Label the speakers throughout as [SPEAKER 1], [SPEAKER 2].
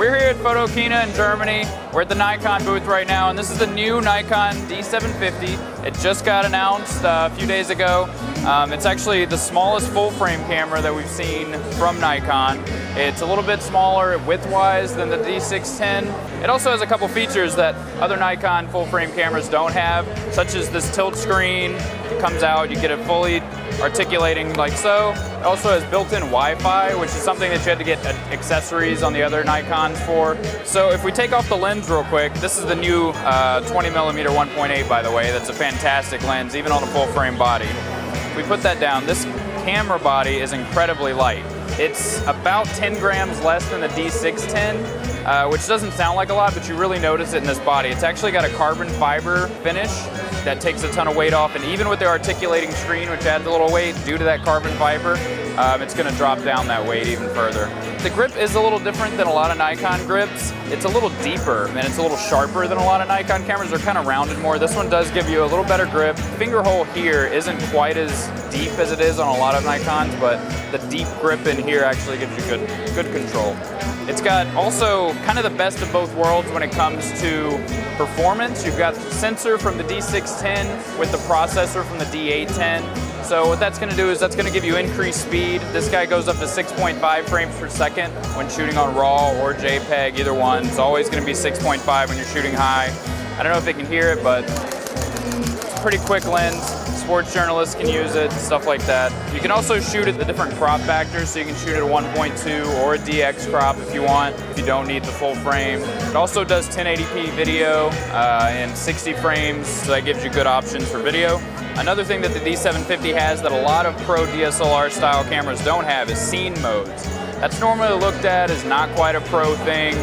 [SPEAKER 1] We're here at Photokina in Germany. We're at the Nikon booth right now, and this is the new Nikon D750. It just got announced a few days ago. It's actually the smallest full-frame camera that we've seen from Nikon. It's a little bit smaller width-wise than the D610. It also has a couple features that other Nikon full-frame cameras don't have, such as this tilt screen. It comes out, you get it fully articulating like so. It also has built-in Wi-Fi, which is something that you had to get accessories on the other Nikons for. So if we take off the lens real quick, this is the new 20mm 1.8, by the way. That's a fantastic lens, even on a full-frame body. If we put that down, this camera body is incredibly light. It's about 10 grams less than the D610, which doesn't sound like a lot, but you really notice it in this body. It's actually got a carbon fiber finish that takes a ton of weight off, and even with the articulating screen, which adds a little weight due to that carbon fiber, it's going to drop down that weight even further. The grip is a little different than a lot of Nikon grips. It's a little deeper and it's a little sharper than a lot of Nikon cameras. They're kind of rounded more. This one does give you a little better grip. Finger hole here isn't quite as deep as it is on a lot of Nikons, but the deep grip in here actually gives you good control. It's got also kind of the best of both worlds when it comes to performance. You've got the sensor from the D610 with the processor from the D810. So what that's going to do is that's going to give you increased speed. This guy goes up to 6.5 frames per second when shooting on RAW or JPEG, either one. It's always going to be 6.5 when you're shooting high. I don't know if they can hear it, but it's a pretty quick lens. Sports journalists can use it, stuff like that. You can also shoot at the different crop factors, so you can shoot at a 1.2 or a DX crop if you want, if you don't need the full frame. It also does 1080p video in 60 frames, so that gives you good options for video. Another thing that the D750 has that a lot of pro DSLR style cameras don't have is scene modes. That's normally looked at as not quite a pro thing.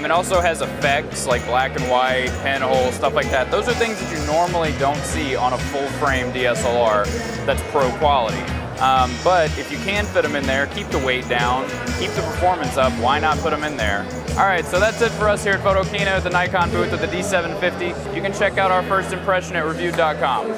[SPEAKER 1] It also has effects like black and white, pinhole, stuff like that. Those are things that you normally don't see on a full frame DSLR that's pro quality. But if you can fit them in there, keep the weight down, keep the performance up, why not put them in there? All right, so that's it for us here at Photokina at the Nikon booth with the D750. You can check out our first impression at review.com.